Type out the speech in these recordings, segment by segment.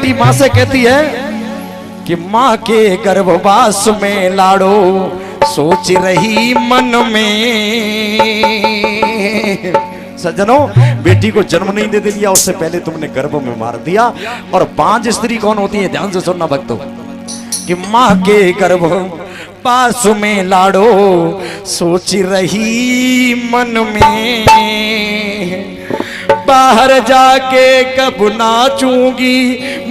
बेटी माँ से कहती है कि माँ के गर्भवास में लाड़ो सोच रही मन में। सज्जनों, बेटी को जन्म नहीं दे दिया, उससे पहले तुमने गर्भ में मार दिया। और बांझ स्त्री कौन होती है, ध्यान से सुनना भक्तों, कि माँ के गर्भवास में लाड़ो सोच रही मन में। बाहर जाके कब नाचूंगी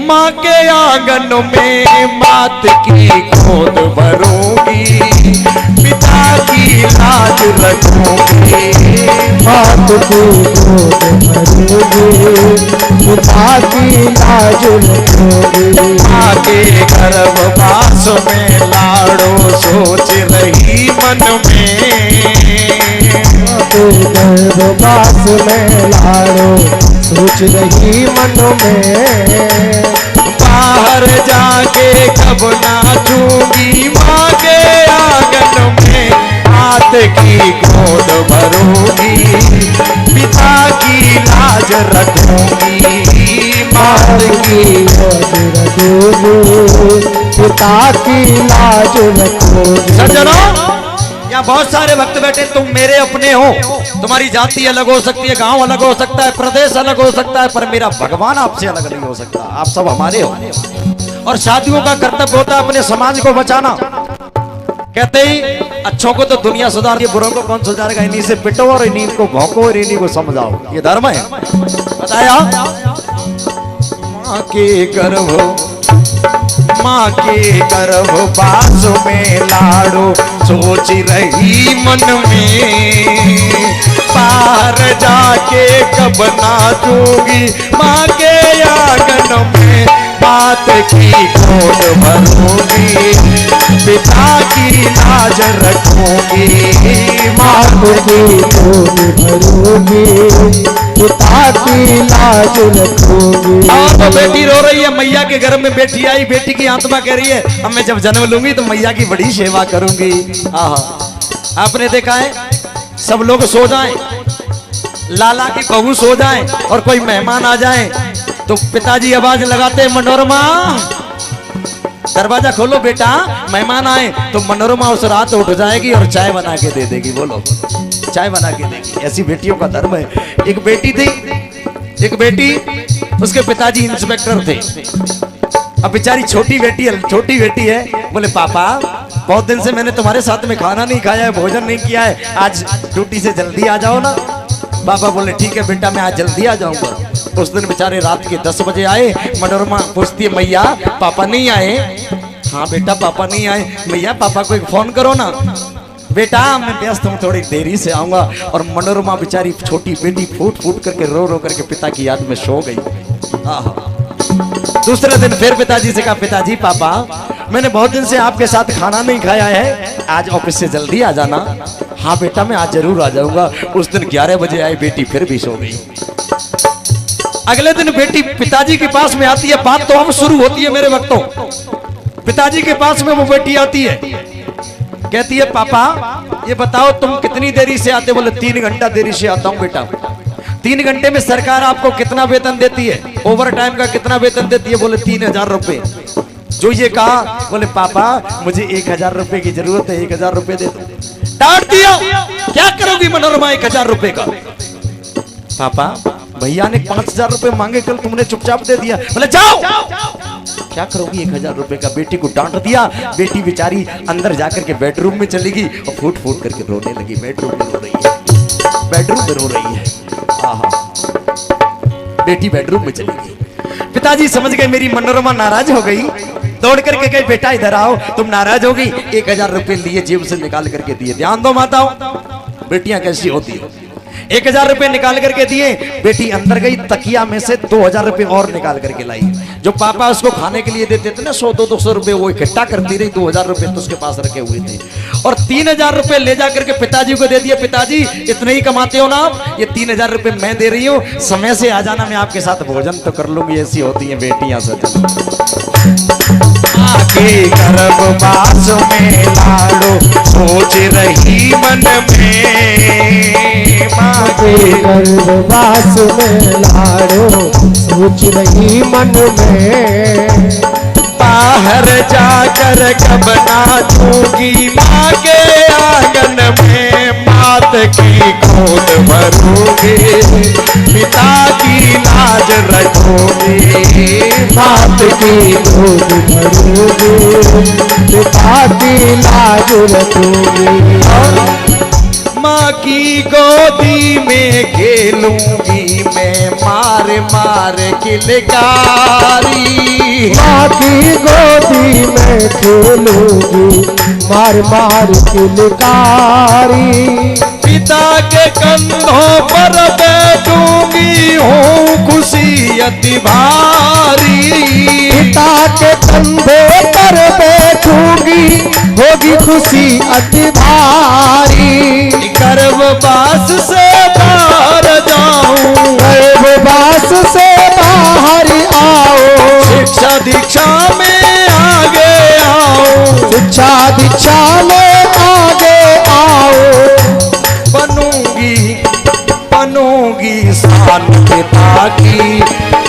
माँ के आंगन में, मात की गोद भरूंगी पिता की लाज रखूंगी। मात की गोद भरूंगी पिता की लाज रखूंगी। माँ के गर्भवास में लाड़ो सोच रही मन में। गर्भवास में लाड़ो सोच रही मन में। बाहर जाके कब नाचूंगी माँ के आंगन में, हाथ की गोद भरूंगी पिता की लाज रखूंगी। मात की गोद रखूंगी पिता की लाज रखूंगी। सज्जनों, यहाँ बहुत सारे भक्त बैठे, तुम मेरे अपने हो, तुम्हारी जाति अलग हो सकती है, गांव अलग हो सकता है, प्रदेश अलग हो सकता है, पर मेरा भगवान आपसे अलग नहीं हो सकता। आप सब हमारे हो। और शादियों का कर्तव्य होता है अपने समाज को बचाना। कहते ही अच्छों को तो दुनिया सुधार रही है, बुरों को कौन सुधारेगा। इन्हीं से पिटो और इन्हीं को भौंको और इन्हीं को समझाओ, ये धर्म है। बताया माँ के गर्भवास में लाड़ो सोच रही मन में। बाहर जाके कब नाचूंगी माँ के आंगन में, बात की गोद भरूंगी पिता की लाज रखूंगी। मात की गोद भरूंगी पिता की लाज रखूंगी। तो बेटी रो रही है, मैया के घर में बेटी आई, बेटी की आत्मा कह रही है अब मैं जब जन्म लूंगी तो मैया की बड़ी सेवा करूंगी। आपने देखा है सब लोग सो जाएं, लाला की बहू सो जाएं और कोई मेहमान आ जाए तो पिताजी आवाज लगाते मनोरमा दरवाजा खोलो बेटा मेहमान आए, तो मनोरमा उस रात उठ जाएगी और चाय बना के दे देगी। बोलो, चाय बना के देगी। ऐसी बेटियों का धर्म है। एक बेटी थी, एक बेटी, उसके पिताजी इंस्पेक्टर थे। अब बेचारी छोटी बेटी है। बोले पापा बहुत दिन से मैंने तुम्हारे साथ में खाना नहीं खाया है, भोजन नहीं किया है, आज ड्यूटी से जल्दी आ जाओ ना। पापा बोले ठीक है बेटा मैं आज जल्दी आ जाऊंगा। उस दिन बेचारे रात के 10 बजे आए। मनोरमा पूछती है मैया पापा नहीं आए? हाँ बेटा पापा नहीं आए। मैया पापा को एक फोन करो ना। बेटा मैं व्यस्त हूँ, थोड़ी देरी से आऊंगा। और मनोरमा बेचारी छोटी बेटी फूट फूट करके रो रो करके पिता की याद में सो गई। दूसरे दिन फिर पिताजी से कहा पिताजी पापा मैंने बहुत दिन से आपके साथ खाना नहीं खाया है, आज ऑफिस से जल्दी आ जाना। हाँ बेटा मैं आज जरूर आ जाऊंगा। उस दिन 11 बजे आई, बेटी फिर भी सो गई। अगले दिन बेटी पिताजी के पास में आती है। बात तो अब शुरू होती है मेरे वक्तों। पिताजी के पास में वो बेटी आती है, कहती है पापा ये बताओ तुम कितनी देरी से आते? बोले 3 घंटा देरी से आता हूँ बेटा। 3 घंटे में सरकार आपको कितना वेतन देती है? ओवर टाइम का कितना वेतन देती है? बोले 3000 रुपए। जो ये कहा बोले पापा मुझे 1000 रुपए की जरूरत है, 1000 रुपए दे दो। डांट दिया, क्या करोगी मनोरमा 1000 रुपए का? पापा भैया ने 5000 रुपए मांगे कल, तुमने चुपचाप दे दिया। बोले जाओ, क्या करोगी 1000 रुपए का? बेटी को डांट दिया। बेटी बेचारी अंदर जाकर के बेडरूम में चली गई और फूट फूट करके रोने लगी। बेडरूम में रो रही है, बेडरूम में रो रही है। बेटी बेडरूम में चली गई। पिताजी समझ गए मेरी मनोरमा नाराज हो गई। दौड़ करके कहे बेटा इधर आओ, तुम नाराज हो गई। 1000 रुपए लिए जेब से निकाल करके दिए। ध्यान दो माताओं, बेटियां कैसी होती है। 1000 रुपए निकाल करके दिए। बेटी अंदर गई, तकिया में से 2000 रुपए और निकाल करके लाई। जो पापा उसको खाने के लिए देते थे ना 100-200 रुपए, वो इकट्ठा करती रही। 2000 रुपए तो उसके पास रखे हुए थे और 3000 रुपए ले जा करके पिताजी को दे दिए। पिताजी इतने ही कमाते हो ना आप, ये 3000 रुपए मैं दे रही हूँ, समय से आ जाना, मैं आपके साथ भोजन तो कर लूंगी। ऐसी होती है बेटियां। सच के गर्भवास में लाड़ो सोच रही मन में। माँ के गर्भवास में लाड़ो सोच रही मन में। बाहर जाकर कब नाचूंगी माँ के आंगन में। मात की गोद भरूंगी पिता की लाज रखूंगी। मात की गोद भरूंगी पिता की लाज रखूंगी। माँ की गोदी में खेलूंगी मैं मार मार किलकारी। माँ की गोदी में खेलूंगी मार मार किलकारी। पिता के कंधों पर बैठूंगी हूँ खुशी अति भारी। पिता के कंधे पर बैठूंगी होगी खुशी अति भारी। गर्भवास से बाहर जाऊं गर्भवास से बाहर आओ। शिक्षा दीक्षा में आगे आओ। शिक्षा दीक्षा में आगे आओ। बनूंगी शान पिता की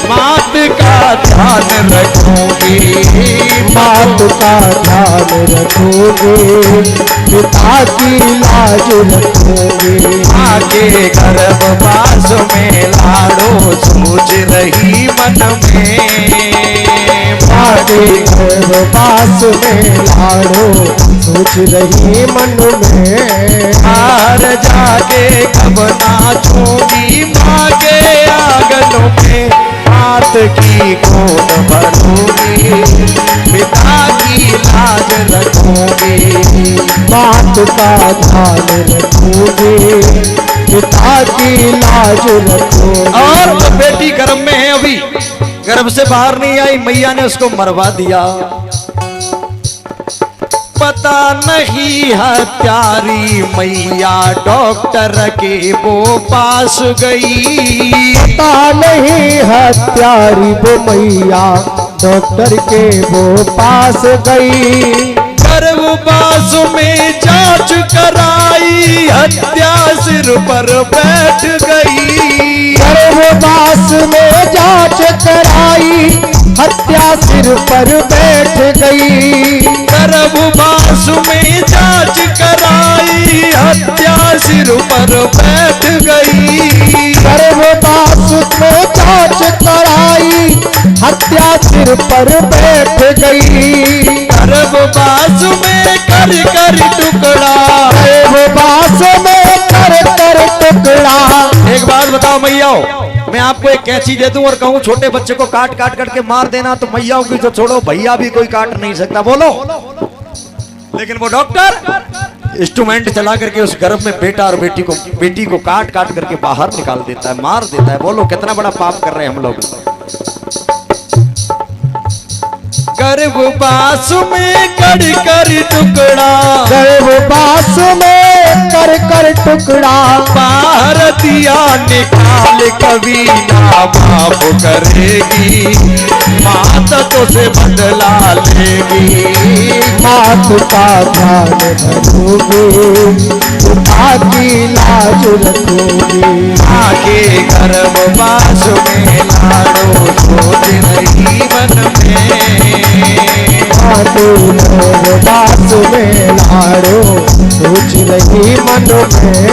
मात का ध्यान रखूंगी। मात का ध्यान रखोगे पिता की लाज रखोगे। आगे गर्भवास में लाड़ो सोच रही मन में। आगे गर्भवास में लाड़ो सोच रही मन में। हार जाके कब नाचूंगी माँ के आंगनों में। मात की गोद भरूंगी पिता की लाज रखूंगी। मात का ध्यान रखोगे पिता की लाज रखोगे। और तो बेटी गर्भ में है अभी गर्भ से बाहर नहीं आई मैया ने उसको मरवा दिया। पता नहीं हत्यारी मैया डॉक्टर के वो पास गई। पता नहीं हत्यारी वो मैया डॉक्टर के वो पास गई। गर्भवास में जांच कराई हत्या सिर पर बैठ गई। गर्भवास में जांच कराई हत्या सिर पर बैठ गई। गर्भवास में जांच कराई हत्या सिर पर बैठ गई। गर्भवास में जांच कराई हत्या सिर पर बैठ गई। गर्भवास में कर कर टुकड़ा। गर्भवास में कर कर टुकड़ा। एक बात बताओ मैयाओ, मैं आपको एक कैंची दे दूं और कहूं छोटे बच्चे को काट काट करके मार देना तो मैयाओं की तो छोड़ो भैया भी कोई काट नहीं सकता बोलो। लेकिन वो डॉक्टर इंस्ट्रूमेंट चला करके उस गर्भ में बेटा और बेटी को काट काट करके बाहर निकाल देता है मार देता है। बोलो कितना बड़ा पाप कर रहे हैं हम लोग। गर्भवास में कर कर टुकड़ा। गर्भवास में कर कर टुकड़ा। बाहर दिया निकाल कभी ना माफ करेगी। मात तो से बदला लेगी। मात का ध्यान रखोगे पिता की लाज रखोगे। आगे गर्भवास में लाड़ो सोच रही मन में। आगे गर्भवास में लाड़ो सोच रही मन में।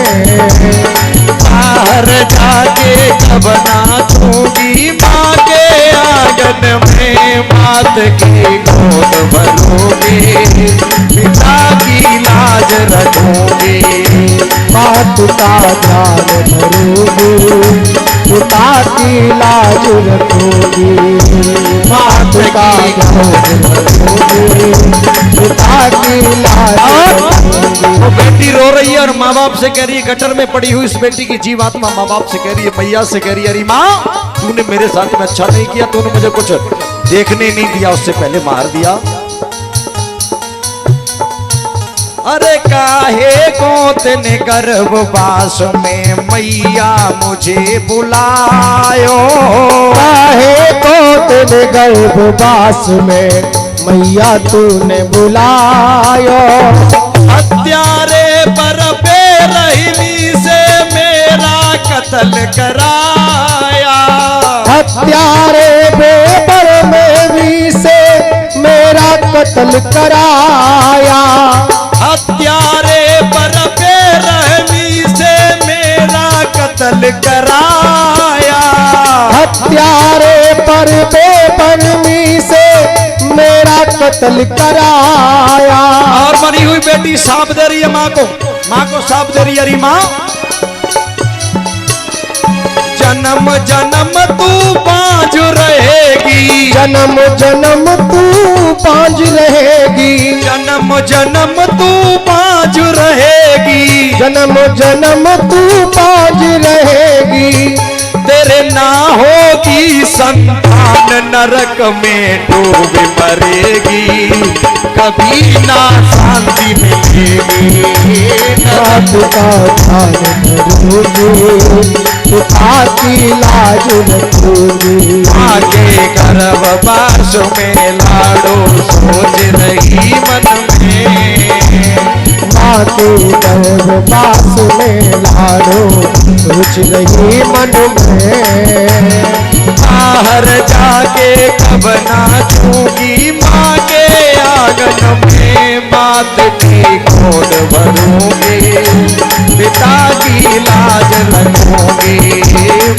बाहर जाके कब नाचूंगी माँ के आंगन में। मात की गोद भरूंगी पिता की लाज रखूंगी। मात का ध्यान धरोगे पिता की लाज रखोगे। मात का ध्यान धरोगे पिता की लाज रखोगे। वो बेटी रो रही है और माँ बाप से कह रही है गटर में पड़ी हुई इस बेटी की जीवात्मा माँ बाप से कह रही है मैया से कह रही है अरे माँ तूने मेरे साथ में अच्छा नहीं किया। तूने मुझे कुछ देखने नहीं दिया उससे पहले मार दिया। अरे काहे को तेने गर्भवास में मैया मुझे बुलायो। काहे को तेने गर्भवास में मैया तूने बुलायो। हत्यारे पर बेरहमी से मेरा कत्ल कराया। हत्यारे बेरहमी से मेरा कत्ल कराया। हत्यारे पर बेरहमी से मेरा कत्ल कराया। हत्यारे पर बेरहमी से मेरा कत्ल कराया। और मरी हुई बेटी साप दे रही है माँ को साप दे रही है माँ। जन्म जन्म तू बांझ रहेगी। जन्म जन्म तू बांझ रहेगी। जन्म जन्म तू बांझ रहेगी। जन्म जन्म तू बांझ रहेगी। तेरे ना होगी संतान नरक में डूब मरेगी। कभी ना शांति मिलेगी। बाप का ध्यान धरोगी, पिता की लाज रखोगी। आगे गर्भवास में लाडो सोच रही मन में। माँ के गर्भवास में लाडो सोच रही मन में। बाहर जाके कब नाचूंगी माँ के आंगन में। बात की खोट भरूंगी, पिता की लाज रखूंगी।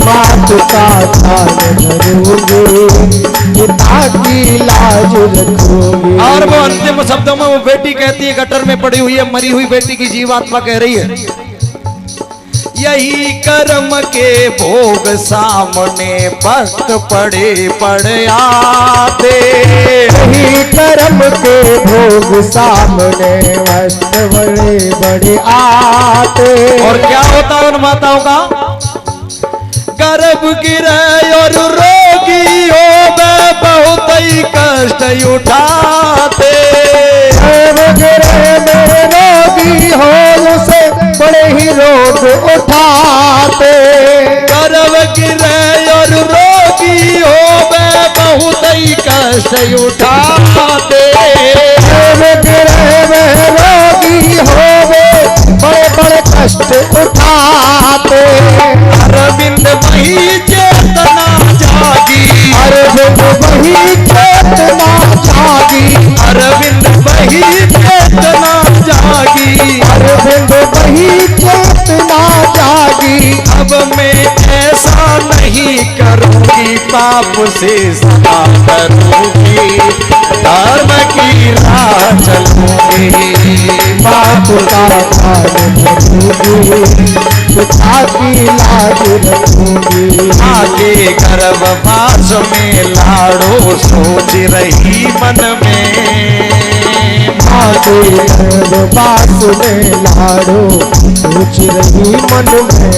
बाप का ध्यान धरोगी, पिता की लाज रखोगी। और वो अंतिम शब्दों में वो बेटी कहती है, गटर में पड़ी हुई है मरी हुई बेटी की जीवात्मा कह रही है, यही कर्म के भोग सामने भक्त पड़े पड़ आते। यही कर्म के भोग सामने भक्त बड़े बड़े आते। और क्या होता है उन माताओं का? गर्भ गिरे और रोगी हो बहुत ही कष्ट उठाते। गर्भ गिरे में रोगी हो उसे बड़े ही रोग उठाते। गर्भ गिरे और रोगी हो बहुत ही कष्ट उठाते। गर्भ गिरे में रोगी हो बड़े बड़े कष्ट उठाते। अरविंद वही चेतना जागी। अरविंद वही चेतना जागी। अरविंद वही चेतना जागी। अरविंद वही चेतना जागी। अब मैं ऐसा नहीं करूंगी, पाप से सदा करूंगी, धर्म की राह चलूंगी। बाप का ध्यान रखूंगी, पिता की लाज रखूंगी। आगे गर्भवास में लाडो सोच रही मन में। आगे गर्भवास में लाडो सोच रही मन में।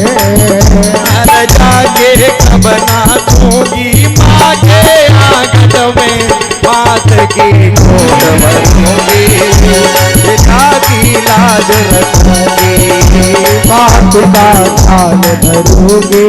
घर जाके कब नाचूंगी माँ के आंगन में। बात की खोट भरूंगी, पिता की लाज रखूंगी। बाप का ध्यान धरूंगी।